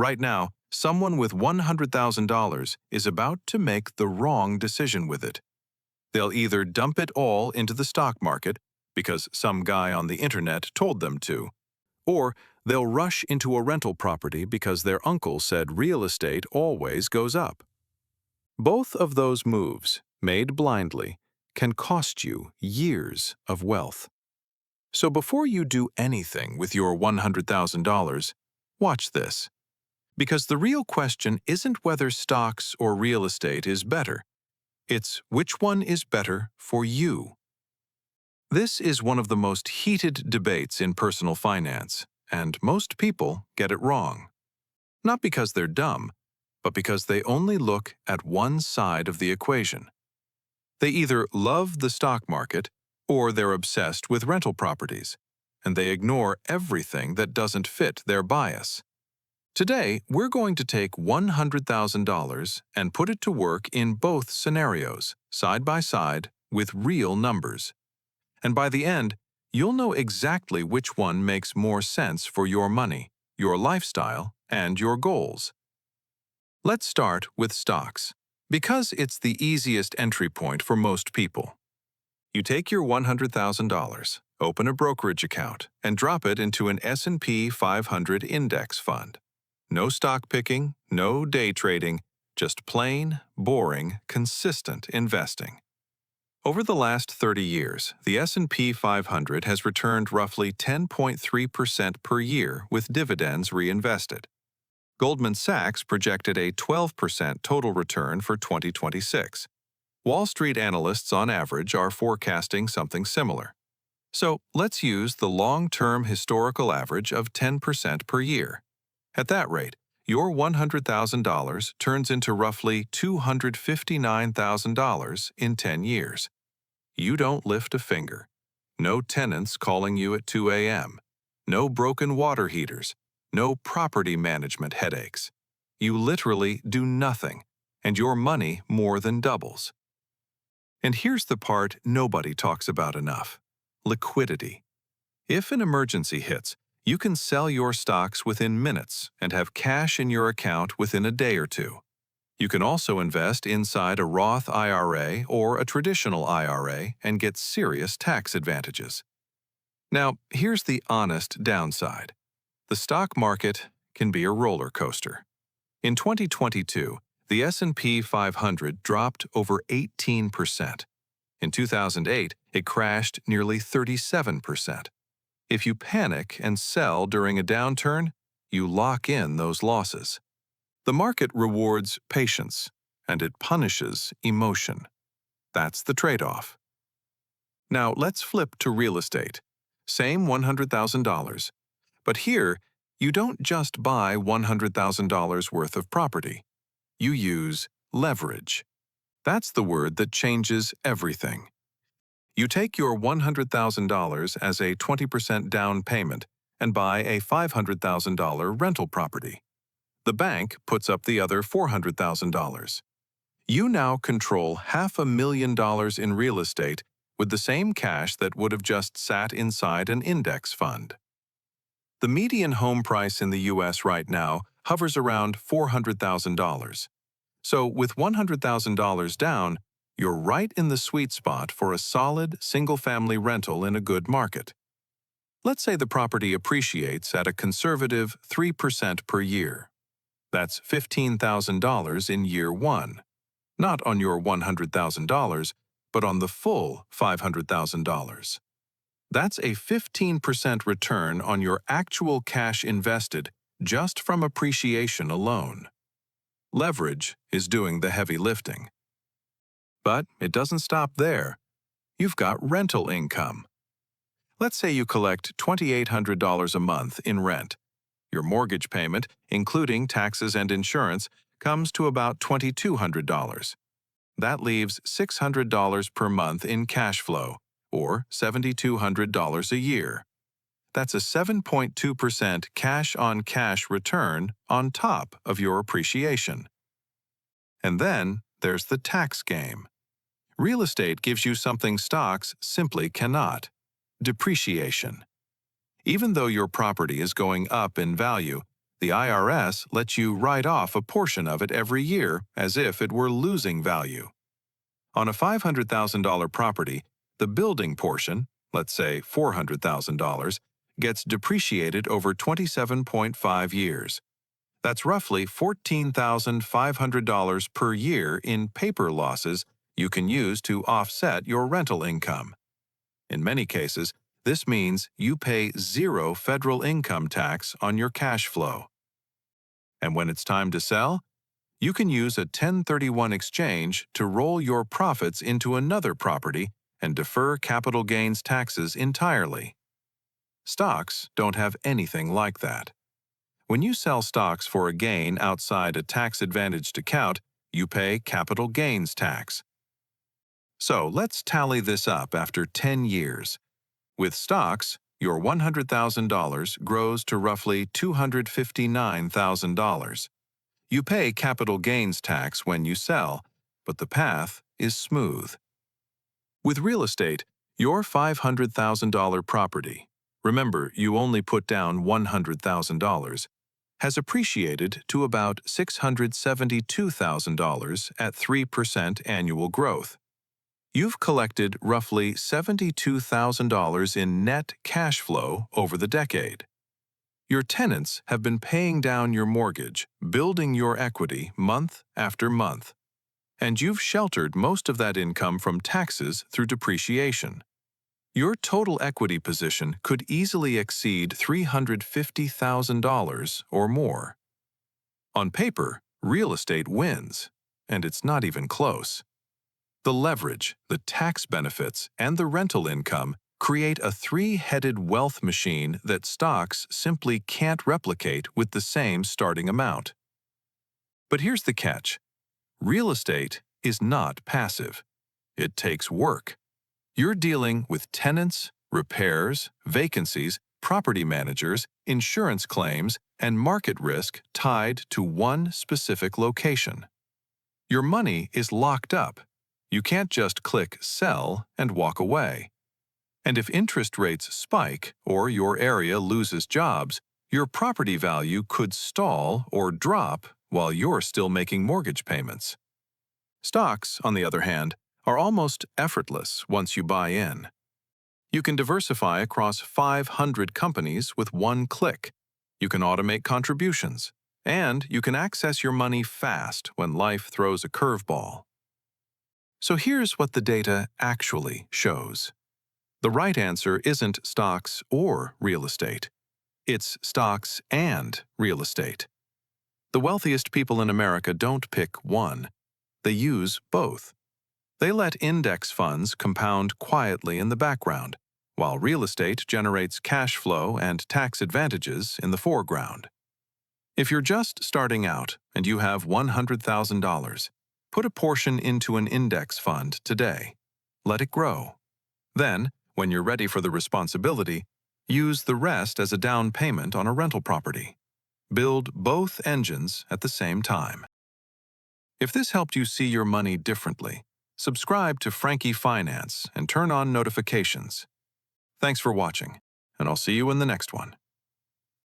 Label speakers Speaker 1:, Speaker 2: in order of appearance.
Speaker 1: Right now, someone with $100,000 is about to make the wrong decision with it. They'll either dump it all into the stock market because some guy on the internet told them to, or they'll rush into a rental property because their uncle said real estate always goes up. Both of those moves, made blindly, can cost you years of wealth. So before you do anything with your $100,000, watch this. Because the real question isn't whether stocks or real estate is better. It's which one is better for you. This is one of the most heated debates in personal finance, and most people get it wrong. Not because they're dumb, but because they only look at one side of the equation. They either love the stock market or they're obsessed with rental properties, and they ignore everything that doesn't fit their bias. Today, we're going to take $100,000 and put it to work in both scenarios, side by side, with real numbers. And by the end, you'll know exactly which one makes more sense for your money, your lifestyle, and your goals. Let's start with stocks, because it's the easiest entry point for most people. You take your $100,000, open a brokerage account, and drop it into an S&P 500 index fund. No stock picking, no day trading, just plain, boring, consistent investing. Over the last 30 years, the S&P 500 has returned roughly 10.3% per year with dividends reinvested. Goldman Sachs projected a 12% total return for 2026. Wall Street analysts on average are forecasting something similar. So let's use the long-term historical average of 10% per year. At that rate, your $100,000 turns into roughly $259,000 in 10 years. You don't lift a finger. No tenants calling you at 2 a.m. No broken water heaters. No property management headaches. You literally do nothing, and your money more than doubles. And here's the part nobody talks about enough: liquidity. If an emergency hits, you can sell your stocks within minutes and have cash in your account within a day or two. You can also invest inside a Roth IRA or a traditional IRA and get serious tax advantages. Now, here's the honest downside. The stock market can be a roller coaster. In 2022, the S&P 500 dropped over 18%. In 2008, it crashed nearly 37%. If you panic and sell during a downturn, you lock in those losses. The market rewards patience, and it punishes emotion. That's the trade-off. Now let's flip to real estate. Same $100,000. But here, you don't just buy $100,000 worth of property. You use leverage. That's the word that changes everything. You take your $100,000 as a 20% down payment and buy a $500,000 rental property. The bank puts up the other $400,000. You now control $500,000 in real estate with the same cash that would have just sat inside an index fund. The median home price in the U.S. right now hovers around $400,000. So with $100,000 down, you're right in the sweet spot for a solid single-family rental in a good market. Let's say the property appreciates at a conservative 3% per year. That's $15,000 in year one. Not on your $100,000, but on the full $500,000. That's a 15% return on your actual cash invested just from appreciation alone. Leverage is doing the heavy lifting. But it doesn't stop there. You've got rental income. Let's say you collect $2,800 a month in rent. Your mortgage payment, including taxes and insurance, comes to about $2,200. That leaves $600 per month in cash flow, or $7,200 a year. That's a 7.2% cash-on-cash return on top of your appreciation. And then there's the tax game. Real estate gives you something stocks simply cannot: depreciation. Even though your property is going up in value, The IRS lets you write off a portion of it every year as if it were losing value. On a $500,000 property, the building portion, let's say $400,000, gets depreciated over 27.5 years. That's roughly $14,500 per year in paper losses you can use to offset your rental income. In many cases, this means you pay zero federal income tax on your cash flow. And when it's time to sell, you can use a 1031 exchange to roll your profits into another property and defer capital gains taxes entirely. Stocks don't have anything like that. When you sell stocks for a gain outside a tax-advantaged account, you pay capital gains tax. So let's tally this up after 10 years. With stocks, your $100,000 grows to roughly $259,000. You pay capital gains tax when you sell, but the path is smooth. With real estate, your $500,000 property, remember you only put down $100,000, has appreciated to about $672,000 at 3% annual growth. You've collected roughly $72,000 in net cash flow over the decade. Your tenants have been paying down your mortgage, building your equity month after month. And you've sheltered most of that income from taxes through depreciation. Your total equity position could easily exceed $350,000 or more. On paper, real estate wins, and it's not even close. The leverage, the tax benefits, and the rental income create a three-headed wealth machine that stocks simply can't replicate with the same starting amount. But here's the catch. Real estate is not passive. It takes work. You're dealing with tenants, repairs, vacancies, property managers, insurance claims, and market risk tied to one specific location. Your money is locked up. You can't just click sell and walk away. And if interest rates spike or your area loses jobs, your property value could stall or drop while you're still making mortgage payments. Stocks, on the other hand, are almost effortless once you buy in. You can diversify across 500 companies with one click. You can automate contributions. And you can access your money fast when life throws a curveball. So here's what the data actually shows. The right answer isn't stocks or real estate. It's stocks and real estate. The wealthiest people in America don't pick one. They use both. They let index funds compound quietly in the background, while real estate generates cash flow and tax advantages in the foreground. If you're just starting out and you have $100,000, put a portion into an index fund today. Let it grow. Then, when you're ready for the responsibility, use the rest as a down payment on a rental property. Build both engines at the same time. If this helped you see your money differently, subscribe to Frankie Finance and turn on notifications. Thanks for watching, and I'll see you in the next one.